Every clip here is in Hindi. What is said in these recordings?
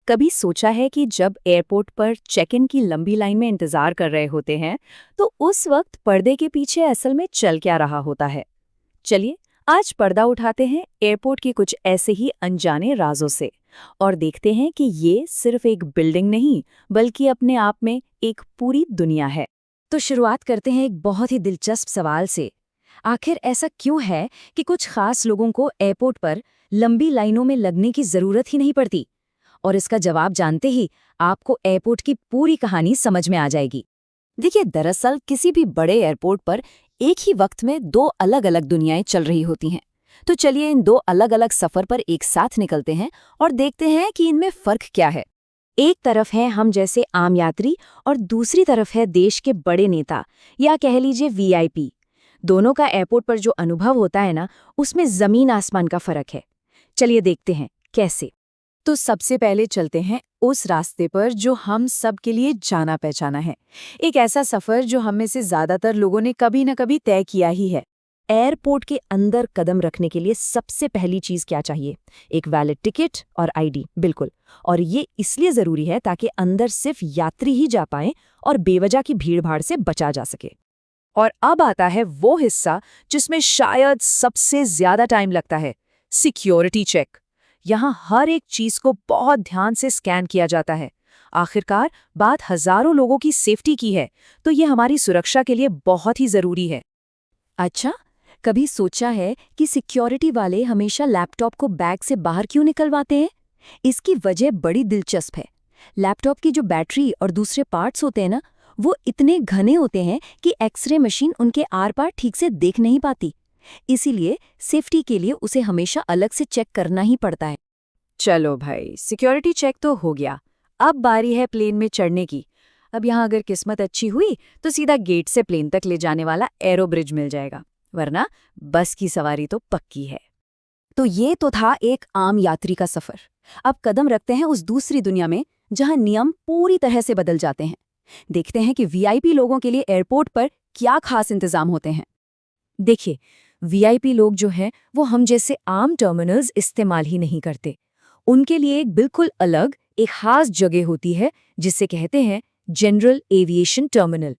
कभी सोचा है कि जब एयरपोर्ट पर चेक इन की लंबी लाइन में इंतजार कर रहे होते हैं तो उस वक्त पर्दे के पीछे असल में चल क्या रहा होता है। चलिए आज पर्दा उठाते हैं एयरपोर्ट के कुछ ऐसे ही अनजाने राजों से और देखते हैं कि ये सिर्फ एक बिल्डिंग नहीं बल्कि अपने आप में एक पूरी दुनिया है। तो शुरुआत करते हैं एक बहुत ही दिलचस्प सवाल से। आखिर ऐसा क्यों है कि कुछ खास लोगों को एयरपोर्ट पर लंबी लाइनों में लगने की जरूरत ही नहीं पड़ती? और इसका जवाब जानते ही आपको एयरपोर्ट की पूरी कहानी समझ में आ जाएगी। देखिए दरअसल किसी भी बड़े एयरपोर्ट पर एक ही वक्त में दो अलग अलग दुनियाएं चल रही होती हैं। तो चलिए इन दो अलग अलग सफर पर एक साथ निकलते हैं और देखते हैं कि इनमें फर्क क्या है। एक तरफ है हम जैसे आम यात्री और दूसरी तरफ है देश के बड़े नेता या कह लीजिए वीआईपी। दोनों का एयरपोर्ट पर जो अनुभव होता है ना, उसमें जमीन आसमान का फर्क है। चलिए देखते हैं कैसे। तो सबसे पहले चलते हैं उस रास्ते पर जो हम सब के लिए जाना पहचाना है। एक ऐसा सफर जो हम में से ज्यादातर लोगों ने कभी न कभी तय किया ही है। एयरपोर्ट के अंदर कदम रखने के लिए सबसे पहली चीज क्या चाहिए? एक वैलिड टिकट और आईडी। बिल्कुल। और ये इसलिए जरूरी है ताकि अंदर सिर्फ यात्री ही जा पाएं और बेवजह की भीड़भाड़ से बचा जा सके। और अब आता है वो हिस्सा जिसमें शायद सबसे ज्यादा टाइम लगता है, सिक्योरिटी चेक। यहाँ हर एक चीज को बहुत ध्यान से स्कैन किया जाता है। आखिरकार बात हजारों लोगों की सेफ्टी की है, तो ये हमारी सुरक्षा के लिए बहुत ही जरूरी है। अच्छा, कभी सोचा है कि सिक्योरिटी वाले हमेशा लैपटॉप को बैग से बाहर क्यों निकलवाते हैं? इसकी वजह बड़ी दिलचस्प है। लैपटॉप की जो बैटरी और दूसरे पार्ट्स होते हैं ना, वो इतने घने होते हैं कि एक्सरे मशीन उनके आर पार ठीक से देख नहीं पाती। इसीलिए सेफ्टी के लिए उसे हमेशा अलग से चेक करना ही पड़ता है। चलो भाई, सिक्योरिटी चेक तो हो गया। अब बारी है प्लेन में चढ़ने की। अब यहाँ अगर किस्मत अच्छी हुई तो सीधा गेट से प्लेन तक ले जाने वाला एरो ब्रिज मिल जाएगा, वरना बस की सवारी तो पक्की है। तो ये तो था एक आम यात्री का सफर। अब कदम रखते हैं उस दूसरी दुनिया में जहां नियम पूरी तरह से बदल जाते हैं। देखते हैं कि वीआईपी लोगों के लिए एयरपोर्ट पर क्या खास इंतजाम होते हैं। देखिए, वीआईपी लोग जो हैं वो हम जैसे आम टर्मिनल्स इस्तेमाल ही नहीं करते। उनके लिए एक बिल्कुल अलग एक खास जगह होती है जिसे कहते हैं जनरल एविएशन टर्मिनल।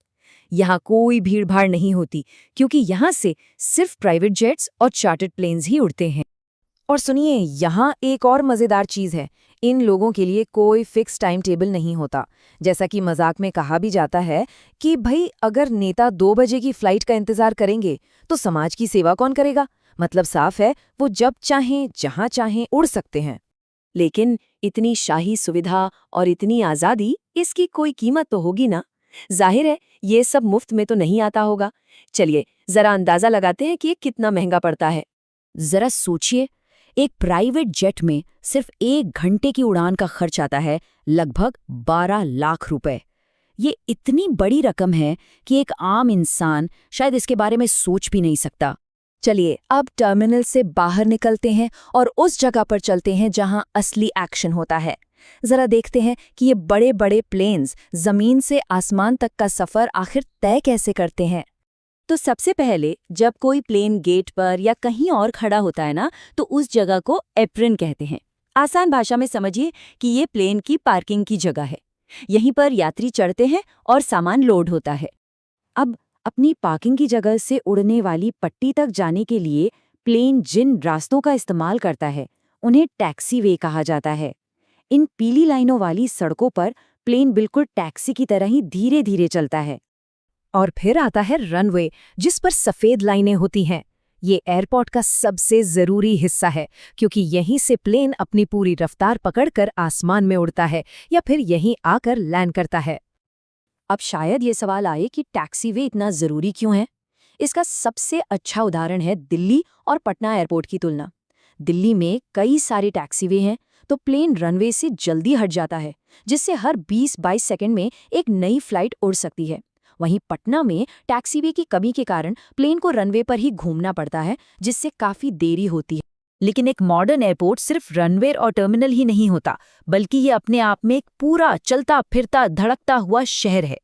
यहाँ कोई भीड़भाड़ नहीं होती क्योंकि यहाँ से सिर्फ प्राइवेट जेट्स और चार्टर्ड प्लेन्स ही उड़ते हैं। और सुनिए, यहाँ एक और मज़ेदार चीज़ है। इन लोगों के लिए कोई फिक्स टाइम टेबल नहीं होता। जैसा कि मजाक में कहा भी जाता है कि भाई अगर नेता 2 बजे की फ्लाइट का इंतजार करेंगे तो समाज की सेवा कौन करेगा। मतलब साफ है, वो जब चाहें जहाँ चाहें उड़ सकते हैं। लेकिन इतनी शाही सुविधा और इतनी आज़ादी, इसकी कोई कीमत तो होगी ना। जाहिर है ये सब मुफ्त में तो नहीं आता होगा। चलिए जरा अंदाजा लगाते हैं कि ये कितना महंगा पड़ता है। जरा सोचिए, एक प्राइवेट जेट में सिर्फ 1 घंटे की उड़ान का खर्च आता है लगभग 12 लाख रुपए। ये इतनी बड़ी रकम है कि एक आम इंसान शायद इसके बारे में सोच भी नहीं सकता। चलिए अब टर्मिनल से बाहर निकलते हैं और उस जगह पर चलते हैं जहां असली एक्शन होता है। जरा देखते हैं कि ये बड़े बड़े प्लेन्स जमीन से आसमान तक का सफर आखिर तय कैसे करते हैं। तो सबसे पहले जब कोई प्लेन गेट पर या कहीं और खड़ा होता है ना, तो उस जगह को एप्रन कहते हैं। आसान भाषा में समझिए कि ये प्लेन की पार्किंग की जगह है। यहीं पर यात्री चढ़ते हैं और सामान लोड होता है। अब अपनी पार्किंग की जगह से उड़ने वाली पट्टी तक जाने के लिए प्लेन जिन रास्तों का इस्तेमाल करता है उन्हें टैक्सी वे कहा जाता है। इन पीली लाइनों वाली सड़कों पर प्लेन बिल्कुल टैक्सी की तरह ही धीरे धीरे चलता है। और फिर आता है रनवे, जिस पर सफेद लाइनें होती हैं। ये एयरपोर्ट का सबसे जरूरी हिस्सा है क्योंकि यहीं से प्लेन अपनी पूरी रफ्तार पकड़कर आसमान में उड़ता है या फिर यहीं आकर लैंड करता है। अब शायद ये सवाल आए कि टैक्सीवे इतना जरूरी क्यों है। इसका सबसे अच्छा उदाहरण है दिल्ली और पटना एयरपोर्ट की तुलना। दिल्ली में कई सारे टैक्सीवे हैं तो प्लेन रनवे से जल्दी हट जाता है, जिससे हर 20-22 सेकंड में एक नई फ्लाइट उड़ सकती है। वहीं पटना में टैक्सीवे की कमी के कारण प्लेन को रनवे पर ही घूमना पड़ता है, जिससे काफी देरी होती है। लेकिन एक मॉडर्न एयरपोर्ट सिर्फ रनवे और टर्मिनल ही नहीं होता, बल्कि ये अपने आप में एक पूरा चलता फिरता धड़कता हुआ शहर है।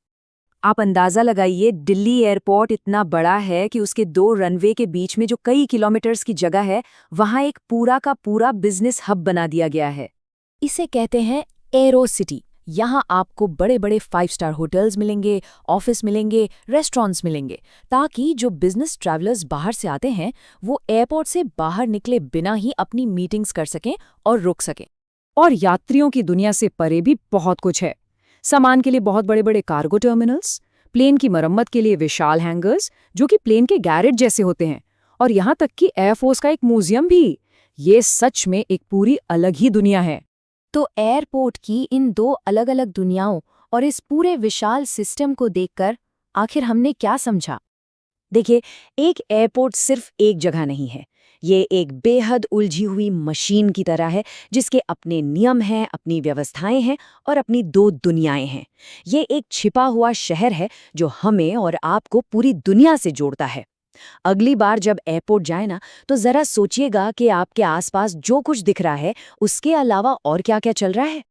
आप अंदाजा लगाइए, दिल्ली एयरपोर्ट इतना बड़ा है कि उसके 2 रनवे के बीच में जो कई किलोमीटर्स की जगह है, वहां एक पूरा का पूरा बिजनेस हब बना दिया गया है। इसे कहते हैं एरो सिटी। यहाँ आपको बड़े बड़े 5 स्टार होटल्स मिलेंगे, ऑफिस मिलेंगे, रेस्टोरेंट्स मिलेंगे, ताकि जो बिजनेस ट्रैवलर्स बाहर से आते हैं वो एयरपोर्ट से बाहर निकले बिना ही अपनी मीटिंग्स कर सकें और रुक सकें। और यात्रियों की दुनिया से परे भी बहुत कुछ है। सामान के लिए बहुत बड़े बड़े कार्गो टर्मिनल्स, प्लेन की मरम्मत के लिए विशाल हैंगर्स जो कि प्लेन के गैरेज जैसे होते हैं, और यहाँ तक कि एयरफोर्स का एक म्यूजियम भी। ये सच में एक पूरी अलग ही दुनिया है। तो एयरपोर्ट की इन दो अलग-अलग दुनियाओं और इस पूरे विशाल सिस्टम को देखकर आखिर हमने क्या समझा? देखिए, एक एयरपोर्ट सिर्फ एक जगह नहीं है। ये एक बेहद उलझी हुई मशीन की तरह है, जिसके अपने नियम हैं, अपनी व्यवस्थाएं हैं और अपनी दो दुनियाएं हैं। ये एक छिपा हुआ शहर है जो हमें और आपको पूरी दुनिया से जोड़ता है। अगली बार जब एयरपोर्ट जाए ना, तो जरा सोचिएगा कि आपके आसपास जो कुछ दिख रहा है उसके अलावा और क्या क्या चल रहा है।